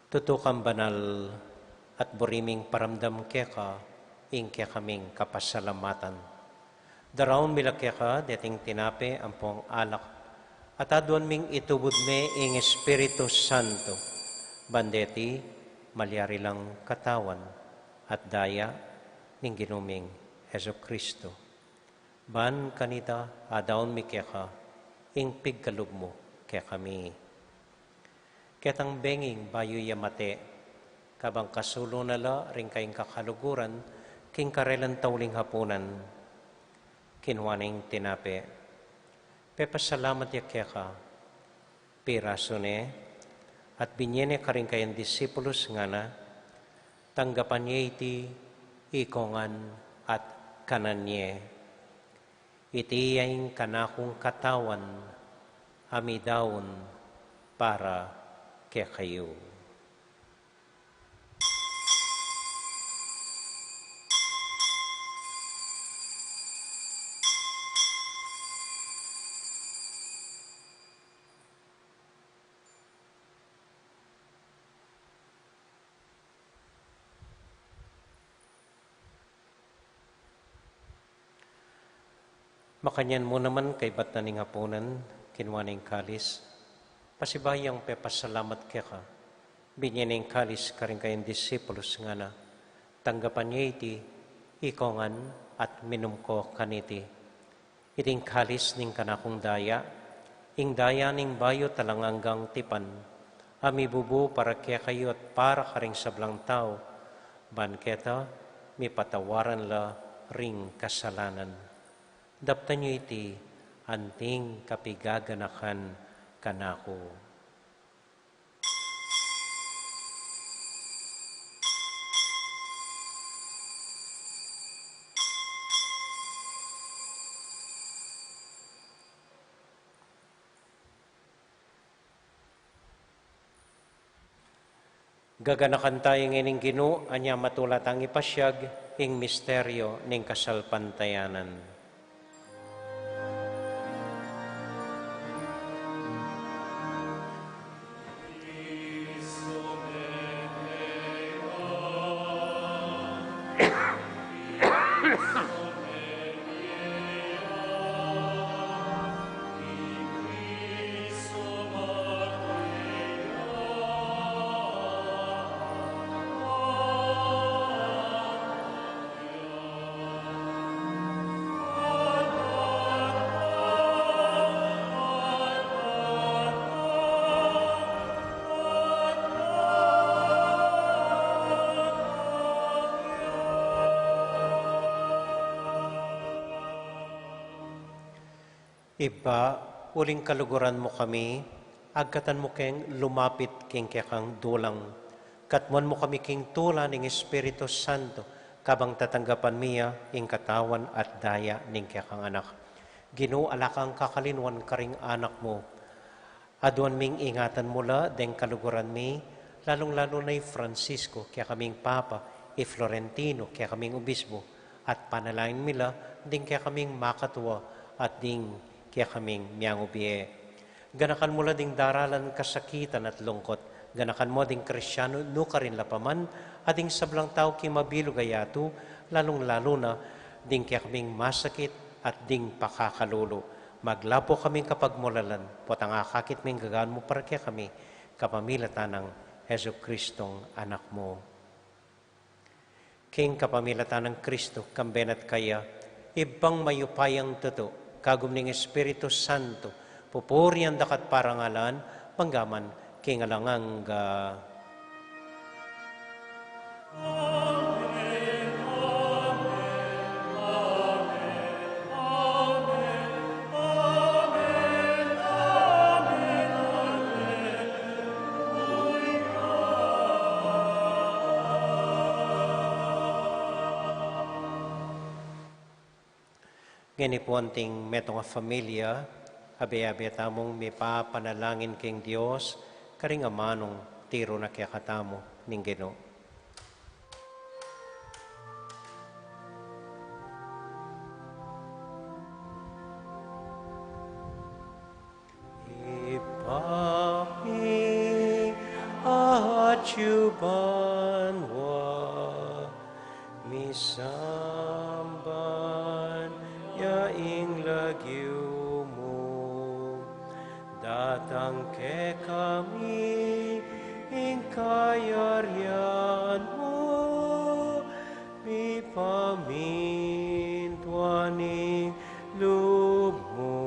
tutukang banal at buriming paramdam keka, ingke kaming kapasalamatan. Daraon milakeka deting tinape ampong alak, at aduan ming itubod me ing Espiritu Santo, bandeti malyari lang katawan at daya ning ginuming Heso Kristo. Ban kanita adaon mi keka, ing pigkalub mo kaya kami. Ketang benging bayo yamate, kabang kasulo nala ring kayong kakaluguran, king karelan tauling hapunan, kinwaning tinape. Pepasalamat ya kaya ka, pirasone, at binyene ka rin kayong disipulos nga na, tanggapan niya iti ikongan at kananye. Iti yaing kanakong katawan, amidaon para kaya kayo. Makanyan mo naman kay ba't na ning hapunan, kinwaning kalis, pasibayang pepasalamat kaya ka, binyaning kalis ka rin kayong disipulos nga na, tanggapan niya iti, ikongan at minum ko kaniti. Iting kalis ning kanakong daya, ing daya ning bayo talanganggang tipan, amibubu para kaya kayo at para ka ring sablang tao, banketa, mi patawaran la ring kasalanan. Daptan niyo iti anting kapigaganakan kanako. Gaganakan tayo ngayon Ginoo, anya matulat ang ipasyag, ing misteryo ning kasalpantayanan. Iba, uling kaluguran mo kami, agkatan mo keng lumapit king kekang dulang. Katmuan mo kami king tula ning Espiritu Santo, kabang tatanggapan miya ing katawan at daya ning kekang anak. Ginoo alakang kakalinwan karing anak mo. Aduan ming ingatan mula deng kaluguran mi, lalong-lalo na Francisco, kaya kaming Papa, Florentino, kaya kaming Obispo, at panalangin mila, ding kaya kaming makatuwa, at ding kaya kaming miyangubie. Ganakan mula ding daralan kasakitan at lungkot, ganakan mo ding Krisyano, no ka rin lapaman, at ding sablang tao ki mabilo gayatu, lalong-lalo na, ding kaya kaming masakit, at ding pakakalulo. Maglapo kaming kapag mulalan, potang akakit ming gagaan mo para kaya kami, kapamilatan ng Heso Kristong anak mo. King kapamilatan ng Kristo, kamben at kaya, ibang mayupayang tuto, kagum ning Espiritu Santo, pupurian dakat parangalan, panggaman, king alanganga. Ngani po anting metong familia, abe-abe tamong may papanalangin king Dios, karing amanong tiro na kaya katamo ning Ginoo. Ipa banwa misamban yaing lagyo mo datang ke kami ing kayaryan mo mi pamintuaning loob mo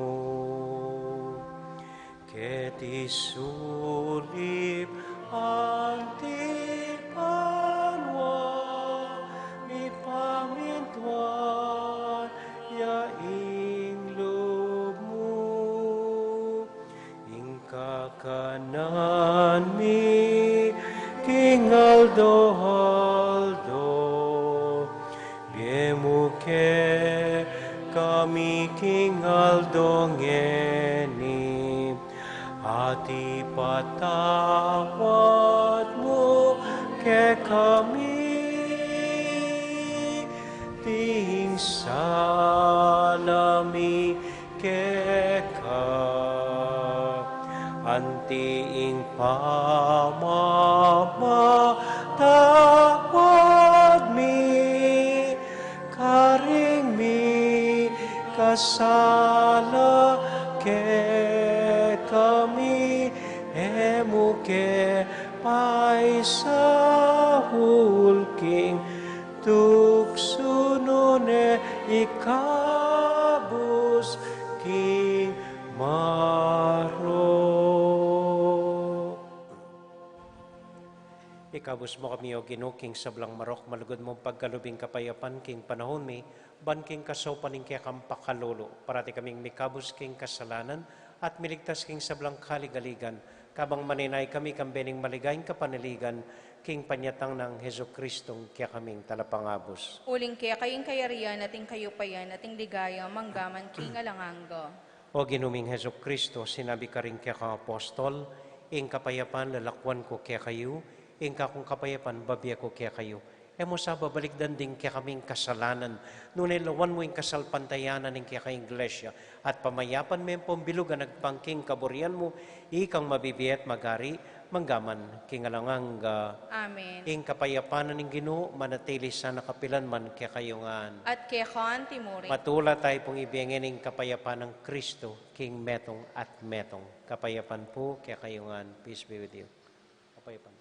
ket isulip ang tipanwa mi pamintuan yaing loob mo ing kakanan mi king Aldo biemuke kami king Aldo ngeni ati patawad mo ke kami ting salami ke ka antiing pamamatawad mi karing mi kasala ke kami emuke paisa hulking tuksunone ikabus king maro. Ikabus mo kami o ginuking sablang marok, malugod mong pagkalubing kapayapan, king panahon mi, ban king kasopaning kaya kang pakalolo, parati kaming mikabus king kasalanan, at miligtas king sablang kaligaligan, kabang maninay kami kambening maligayang kapanaligan, king panyatang ng Heso Kristong kaya kaming talapangabos. Uling kaya kayong kayarian, ating kayo payan, ating ligaya, manggaman king alanganga. O ginuming Heso Kristo, sinabi ka rin kaya kang apostol, ing kapayapan lalakwan ko kaya kayo, ing kakong kapayapan babya ko kaya kayo. Emo sa babalik danding kaya kaming kasalanan, nunay lawan mo yung kasalpantayanan ng kaya kayong iglesia, at pamayapan mo yung pambilugan nagpangking kaburian mo, ikang mabibiyat magari, manggaman, kingalanganga. Amen. Ing kapayapanan ng Ginoo manatili sa nakapilan man kaya kayongan. At kaya kaan timurin. Matula tayo pong ibigin ng kapayapan ng Kristo, King Metong at Metong. Kapayapan po kaya kayongan. Peace be with you. Kapayapan.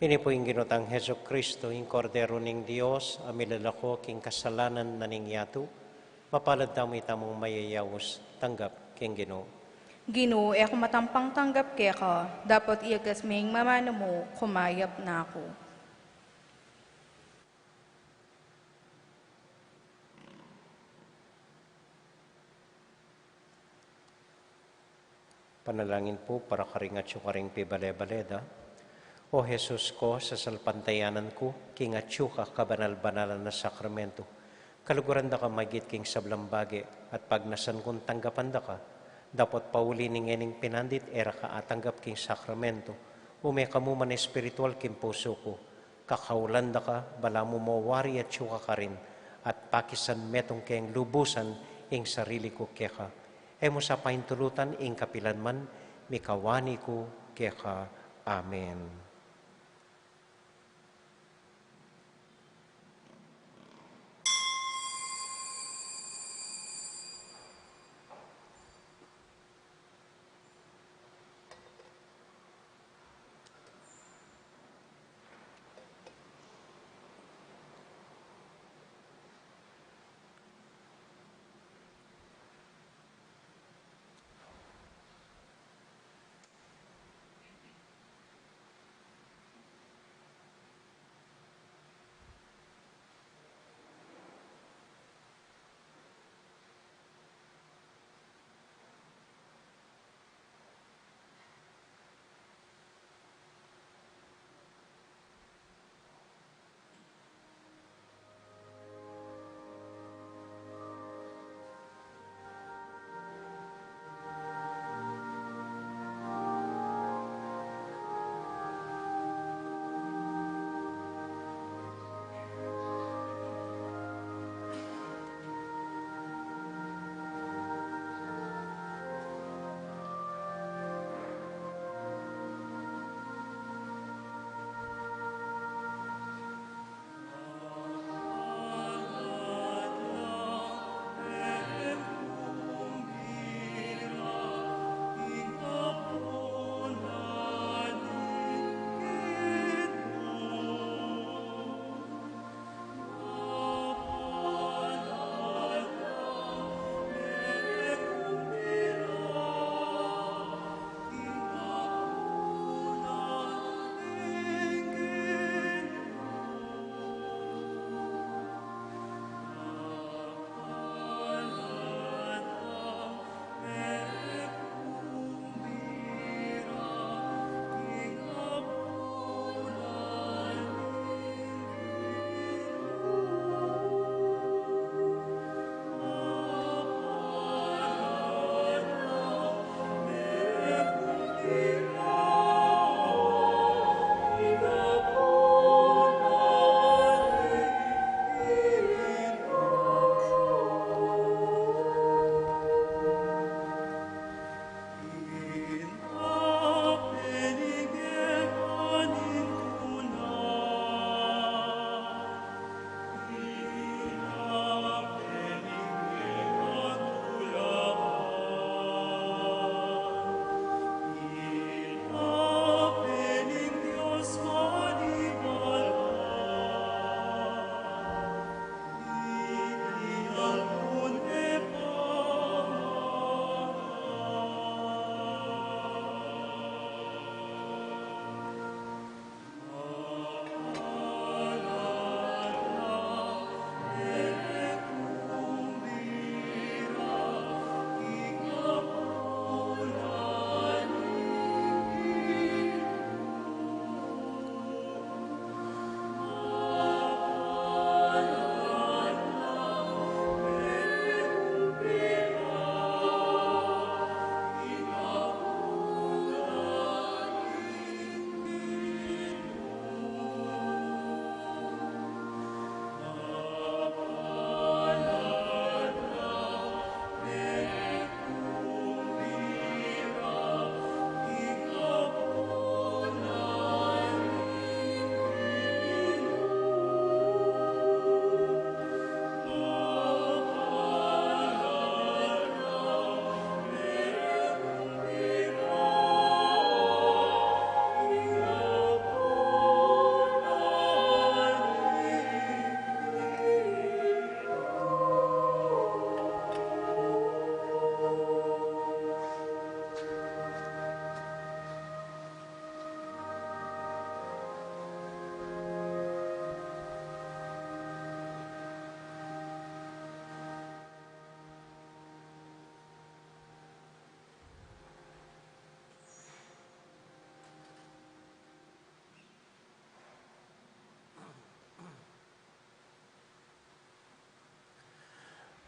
Ini po yung ginutang Heso Kristo, yung kordero ng Diyos, amilalako king kasalanan na ning yato, mapalad tamo itamong mayayawos, tanggap king Ginoo. Ginoo, ako matampang tanggap kaya ka, dapat iagas ming mamano mo, kumayap na ako. Panalangin po para karingat yung karing pibale-baleda. O Jesus ko, sa salpantayanan ko, kingatyo ka kabanal-banalan na sakramento. Kaluguran da ka magit king sablambage at pag nasan kung tanggapan da ka, dapat pauli ning ening pinandit era ka atanggap king sakramento, ume kamu man espiritual king puso ko, kakaulan da ka, bala mo mawari at syuka ka rin, at pakisan metong keng lubusan ing sarili ko keka. Emo sa pahintulutan ing kapilan man, mikawani ko keka. Amen.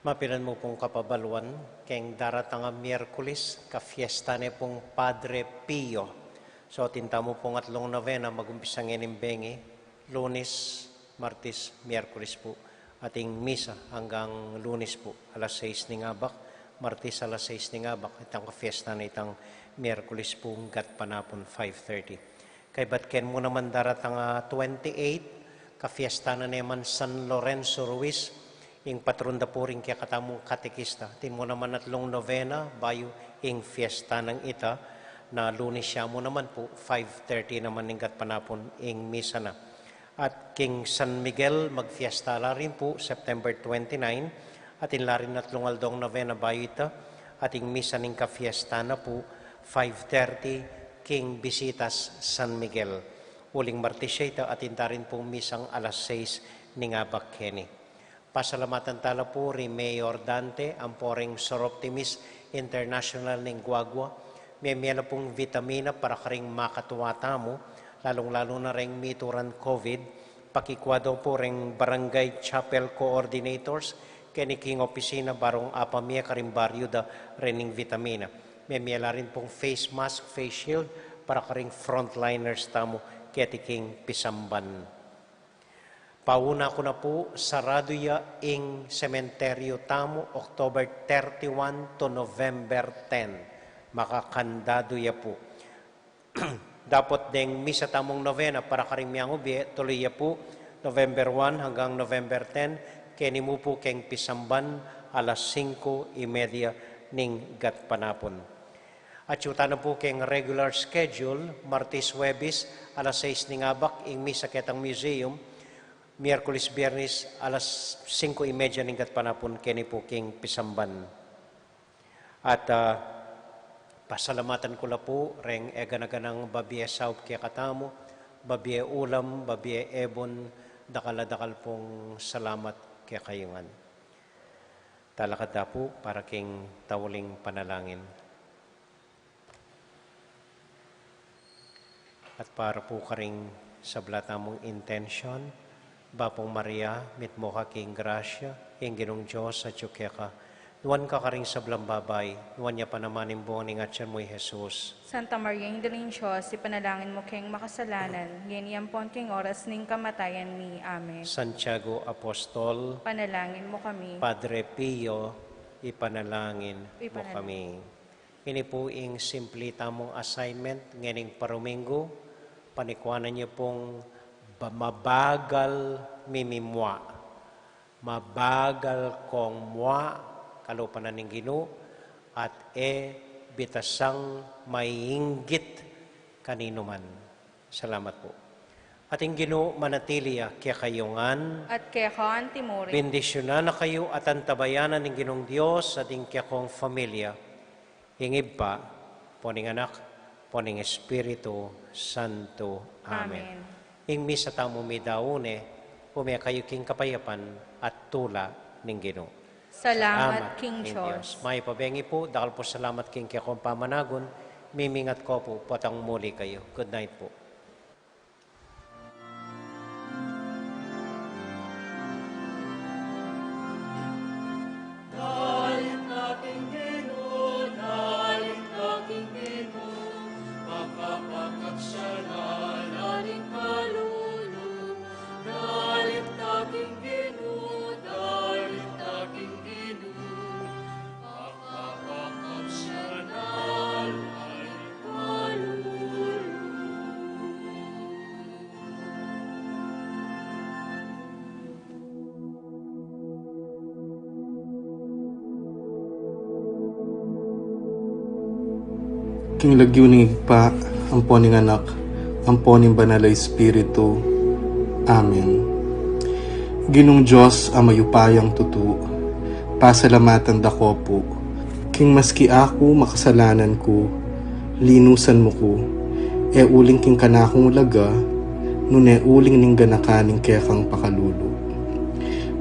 Mapilan mo pong kapabaluan, keng daratang nga Miyerkules, ka-fiesta ni pong Padre Pio. So, tinta mo pong atlong novena, mag-umpisa ng bengi, Lunes, Martes, Miyerkules po. Ating misa hanggang Lunes po, alas 6 ni ngabak, Martes alas 6 ni ngabak, itang ka-fiesta na itang Miyerkules po, gat panapon 5:30. Kay ba't ken mo naman daratang 28, ka-fiesta na naman San Lorenzo Ruiz, ing patron da po rin kaya katamong katekista. Tin mo naman atlong novena, bayo ing fiesta ng ita, na Lunes siya mo naman po, 5:30 naman ing panapon ing misa na. At King San Miguel, magfiesta la rin po, September 29, at inla rin atlong aldong novena bayo ita, at ing misa ning ka-fiesta na po, 5:30, King Visitas San Miguel. Uling Martes siya ita, at inta rin pong misang alas 6 ni ngabak keni. Pasalamatan tala po rin Mayor Dante, ang poring Soroptimis International ng Guagua. May na pong vitamina para karing makatuwata mo, lalong-lalo na rin mituran COVID. Pakikwado po rin Barangay Chapel Coordinators, kini King Opisina barong apamia karing baryo da rening vitamina. May la rin pong face mask, face shield, para karing frontliners tamo, kaya King Pisamban. Pauna ko na po, sarado ya ing sementeryo tamo, October 31 to November 10. Makakandado ya po. Dapat ding misa tamong novena para karing miyang ubi, tuloy ya po, November 1 hanggang November 10. Keni mo po keng Pisamban, alas 5:30 ning gat panapon. At yuta na po keng regular schedule, Martes, Huwebes, alas 6 ning abak, ing misa ketang museum, Miyerkules, Biyernes, alas 5:30 ning gat panapon, keni po king Pisamban. At pasalamatan ko la po, reng eganaganang babiye saup kaya katamo, babiye ulam, babiye ebon, dakal pong salamat kaya kayungan. Talakad na po para king tawling panalangin. At para po karing sablata mong intention, Bapong Maria, mitmo ka king grasya, ing ginong Diyos at yukya ka. Nuwan ka karing sablang babay, nuwan niya panamanin buong ning atyan mo'y Jesus. Santa Maria, Indalin Diyos, ipanalangin mo keng makasalanan, ganyan pon king oras ning kamatayan mi. Amen. Santiago Apostol, Panalangin mo kami. Padre Pio, ipanalangin mo kami. Ini po ing simple tamong assignment, nganing paruminggo, panikwanan niyo pong mabagal mimimwa. Mabagal kong mwa, kalupanan ng Ginoo, at bitasang maiinggit kanino man. Salamat po. Ating Ginoo manatiliya kaya kayungan, At kaya kaan timuri. bendisyonan na kayo at antabayanan ng Ginong Diyos at ng kaya kong familia. Hingib pa, poning anak, poning Espiritu Santo. Amen. Ing misa tamo mi daune, pumaya kayo king kapayapan at tula ng Ginoo. Salamat King Diyos. May pabengi po, dahil po salamat king kaya kong pamanagon, mimingat ko po, patang muli kayo. Good night po. King lagyo ning igpa, ampo ning anak, ampo ning banal na Espiritu. Amen. Ginong Diyos ang mayupayang tutu, pasalamatan dako po. King maski ako makasalanan ko, linusan mo ko, uling king kanakong laga, nune uling ning ganakaning kekang pakalulu.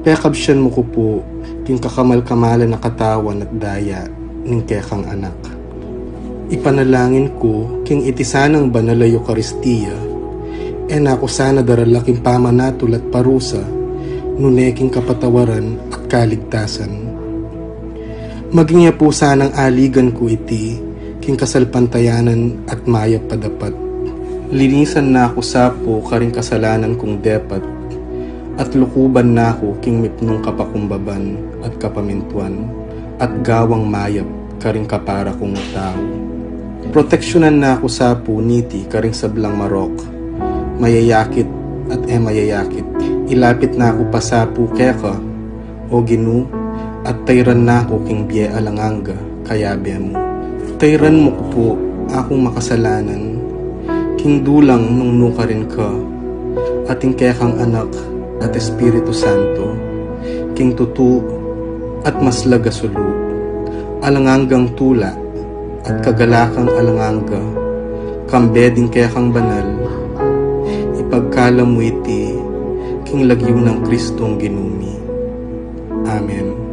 Pekabsyan mo ko po, king kakamal-kamalan na katawan at daya ning kekang anak. Ipanalangin ko, king itisanang banal na Eucharistia, nako sana daralaking pamanatol at parusa, nuneking kapatawaran at kaligtasan. Maging po sanang aligan ko iti, king kasalpantayanan at maya padapat. Linisan na ako sapo karing kasalanan kong depat, at lukuban na ako king mipnong kapakumbaban at kapamintuan, at gawang mayap karing kapara kong tao. Proteksyonan na ako sapo niti karing sablang marok, mayayakit at mayayakit. Ilapit na ako pasapo keka, o Ginu, at tayran na ako king biye alanganga, kayabe mo. Tayran mo ko po akong makasalanan, king dulang nung nuka rin ka, ating kekang anak at Espiritu Santo, king tutu at maslaga sulu, alanganggang tula at kagalakang alanganga, kambeding kekang banal, ipagkala mo iti, king lagyo ng Kristong ginumi. Amen.